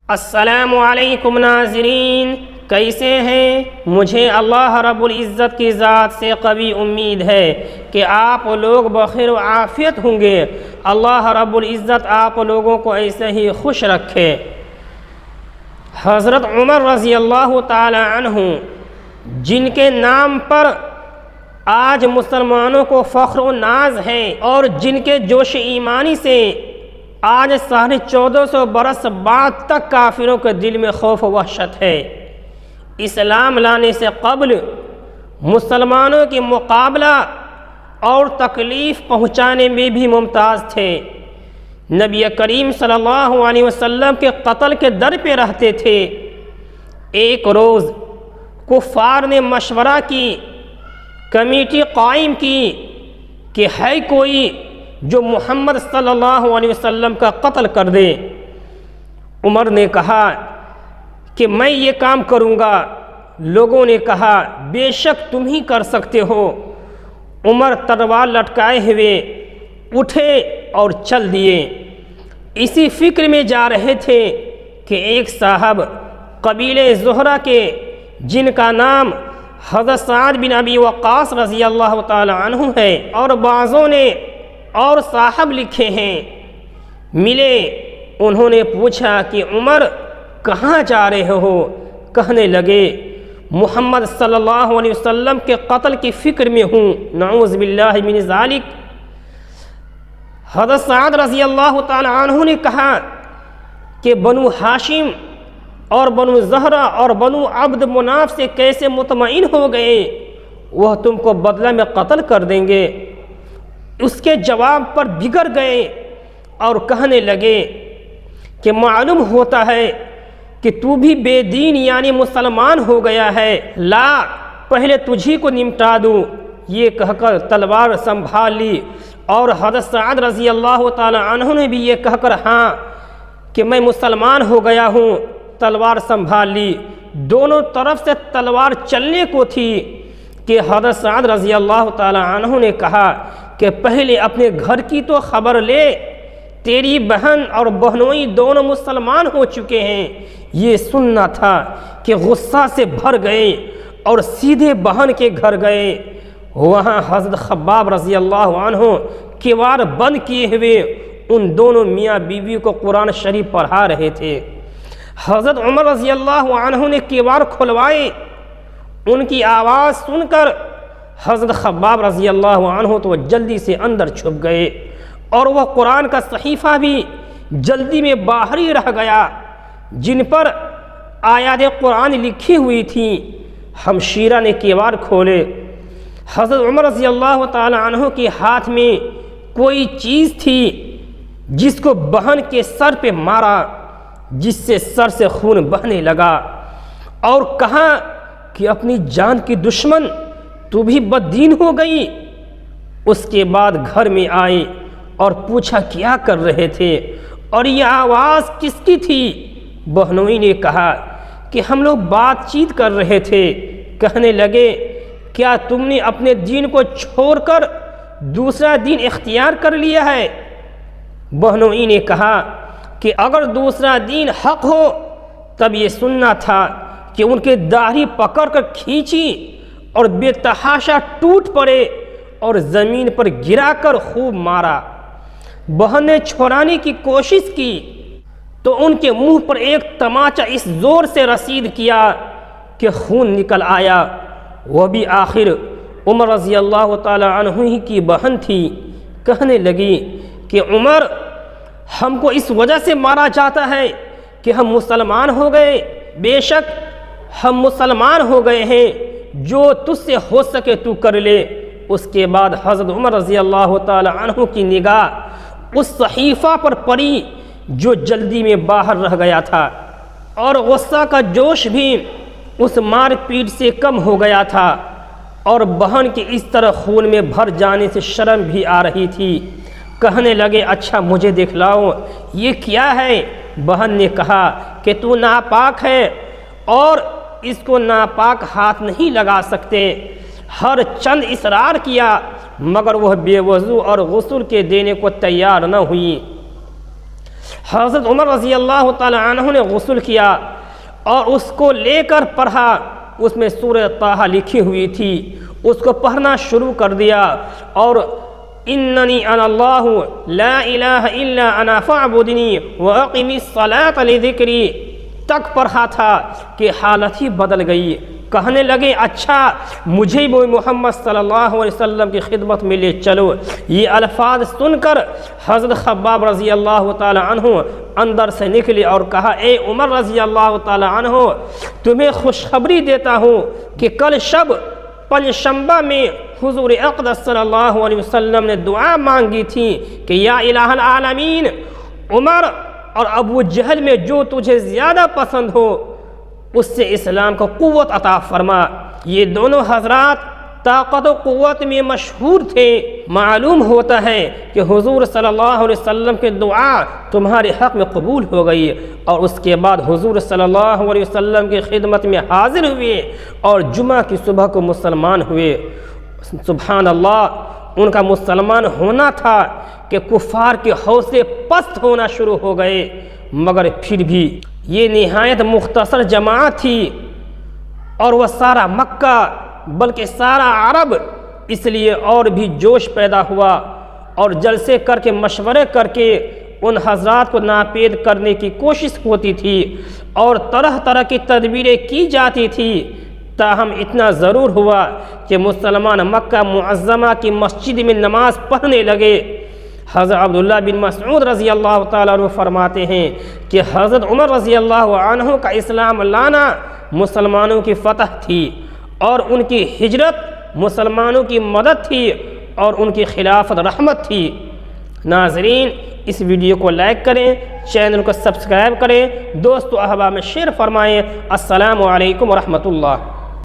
السلام علیکم ناظرین، کیسے ہیں؟ مجھے اللہ رب العزت کی ذات سے قوی امید ہے کہ آپ لوگ بخیر و عافیت ہوں گے۔ اللہ رب العزت آپ لوگوں کو ایسے ہی خوش رکھے۔ حضرت عمر رضی اللہ تعالی عنہ، جن کے نام پر آج مسلمانوں کو فخر و ناز ہے اور جن کے جوش ایمانی سے آج 1450 برس بعد تک کافروں کے دل میں خوف و وحشت ہے، اسلام لانے سے قبل مسلمانوں کی مقابلہ اور تکلیف پہنچانے میں بھی ممتاز تھے۔ نبی کریم صلی اللہ علیہ وسلم کے قتل کے در پہ رہتے تھے۔ ایک روز کفار نے مشورہ کی، کمیٹی قائم کی کہ ہے کوئی جو محمد صلی اللہ علیہ وسلم کا قتل کر دے۔ عمر نے کہا کہ میں یہ کام کروں گا۔ لوگوں نے کہا بے شک تم ہی کر سکتے ہو۔ عمر تلوار لٹکائے ہوئے اٹھے اور چل دیے۔ اسی فکر میں جا رہے تھے کہ ایک صاحب قبیلے زہرہ کے، جن کا نام حضرت سعد بن ابی وقاص رضی اللہ تعالی عنہ ہے اور بعضوں نے اور صاحب لکھے ہیں، ملے۔ انہوں نے پوچھا کہ عمر کہاں جا رہے ہو؟ کہنے لگے محمد صلی اللہ علیہ وسلم کے قتل کی فکر میں ہوں، نعوذ باللہ من ذالک۔ حضرت سعد رضی اللہ تعالی عنہ نے کہا کہ بنو ہاشم اور بنو زہرہ اور بنو عبد مناف سے کیسے مطمئن ہو گئے؟ وہ تم کو بدلہ میں قتل کر دیں گے۔ اس کے جواب پر بگڑ گئے اور کہنے لگے کہ معلوم ہوتا ہے کہ تو بھی بے دین یعنی مسلمان ہو گیا ہے، لا پہلے تجھی کو نمٹا دوں۔ یہ کہہ کر تلوار سنبھال لی، اور حضرت سعد رضی اللہ تعالی عنہ نے بھی یہ کہہ کر ہاں کہ میں مسلمان ہو گیا ہوں، تلوار سنبھال لی۔ دونوں طرف سے تلوار چلنے کو تھی کہ حضرت سعد رضی اللہ تعالی عنہ نے کہا کہ پہلے اپنے گھر کی تو خبر لے، تیری بہن اور بہنوئی دونوں مسلمان ہو چکے ہیں۔ یہ سننا تھا کہ غصہ سے بھر گئے اور سیدھے بہن کے گھر گئے۔ وہاں حضرت خباب رضی اللہ عنہ کیوار بند کیے ہوئے ان دونوں میاں بیوی کو قرآن شریف پڑھا رہے تھے۔ حضرت عمر رضی اللہ عنہ نے کیوار کھلوائے۔ ان کی آواز سن کر حضرت خباب رضی اللہ عنہ تو جلدی سے اندر چھپ گئے، اور وہ قرآن کا صحیفہ بھی جلدی میں باہر ہی رہ گیا جن پر آیات قرآن لکھی ہوئی تھیں۔ ہمشیرہ نے کیوار کھولے۔ حضرت عمر رضی اللہ تعالی عنہ کے ہاتھ میں کوئی چیز تھی جس کو بہن کے سر پہ مارا، جس سے سر سے خون بہنے لگا، اور کہا کہ اپنی جان کی دشمن تو بھی بددین ہو گئی۔ اس کے بعد گھر میں آئے اور پوچھا کیا کر رہے تھے اور یہ آواز کس کی تھی؟ بہنوئی نے کہا کہ ہم لوگ بات چیت کر رہے تھے۔ کہنے لگے کیا تم نے اپنے دین کو چھوڑ کر دوسرا دین اختیار کر لیا ہے؟ بہنوئی نے کہا کہ اگر دوسرا دین حق ہو تب یہ سننا تھا کہ ان کے داڑھی پکڑ کر کھینچی اور بے تحاشا ٹوٹ پڑے اور زمین پر گرا کر خوب مارا۔ بہن نے چھڑانے کی کوشش کی تو ان کے منہ پر ایک تماچا اس زور سے رسید کیا کہ خون نکل آیا۔ وہ بھی آخر عمر رضی اللہ تعالی عنہ ہی کی بہن تھی۔ کہنے لگی کہ عمر، ہم کو اس وجہ سے مارا جاتا ہے کہ ہم مسلمان ہو گئے۔ بے شک ہم مسلمان ہو گئے ہیں، جو تجھ سے ہو سکے تو کر لے۔ اس کے بعد حضرت عمر رضی اللہ تعالی عنہ کی نگاہ اس صحیفہ پر پڑی جو جلدی میں باہر رہ گیا تھا، اور غصہ کا جوش بھی اس مار پیٹ سے کم ہو گیا تھا، اور بہن کے اس طرح خون میں بھر جانے سے شرم بھی آ رہی تھی۔ کہنے لگے اچھا مجھے دکھلاؤ یہ کیا ہے؟ بہن نے کہا کہ تو ناپاک ہے اور اس کو ناپاک ہاتھ نہیں لگا سکتے۔ ہر چند اصرار کیا مگر وہ بے وضو اور غسل کے دینے کو تیار نہ ہوئی۔ حضرت عمر رضی اللہ تعالی عنہ نے غسل کیا اور اس کو لے کر پڑھا، اس میں سورہ طٰہٰ لکھی ہوئی تھی، اس کو پڑھنا شروع کر دیا اور اننی انا اللہ لا الہ الا انا فاعبدنی واقم الصلاۃ لذکری تک پڑھا تھا کہ حالت ہی بدل گئی، کہنے لگے اچھا مجھے بھی محمد صلی اللہ علیہ وسلم کی خدمت میں لے چلو۔ یہ الفاظ سن کر حضرت خباب رضی اللہ تعالی عنہ اندر سے نکلے اور کہا اے عمر رضی اللہ تعالی عنہ، تمہیں خوشخبری دیتا ہوں کہ کل شب پنجشنبہ میں حضور اقدس صلی اللہ علیہ وسلم نے دعا مانگی تھی کہ یا الہ العالمین، عمر اور ابو جہل میں جو تجھے زیادہ پسند ہو اس سے اسلام کو قوت عطا فرما۔ یہ دونوں حضرات طاقت و قوت میں مشہور تھے۔ معلوم ہوتا ہے کہ حضور صلی اللہ علیہ وسلم کی دعا تمہارے حق میں قبول ہو گئی، اور اس کے بعد حضور صلی اللہ علیہ وسلم کی خدمت میں حاضر ہوئے اور جمعہ کی صبح کو مسلمان ہوئے۔ سبحان اللہ، ان کا مسلمان ہونا تھا کہ کفار کے حوصلے پست ہونا شروع ہو گئے، مگر پھر بھی یہ نہایت مختصر جماعت تھی اور وہ سارا مکہ بلکہ سارا عرب، اس لیے اور بھی جوش پیدا ہوا اور جلسے کر کے مشورے کر کے ان حضرات کو ناپید کرنے کی کوشش ہوتی تھی اور طرح طرح کی تدبیریں کی جاتی تھی۔ تاہم اتنا ضرور ہوا کہ مسلمان مکہ معظمہ کی مسجد میں نماز پڑھنے لگے۔ حضرت عبداللہ بن مسعود رضی اللہ تعالیٰ عنہ فرماتے ہیں کہ حضرت عمر رضی اللہ عنہ کا اسلام لانا مسلمانوں کی فتح تھی اور ان کی ہجرت مسلمانوں کی مدد تھی اور ان کی خلافت رحمت تھی۔ ناظرین، اس ویڈیو کو لائک کریں، چینل کو سبسکرائب کریں، دوست و احباب میں شیئر فرمائیں۔ السلام علیکم ورحمۃ اللہ۔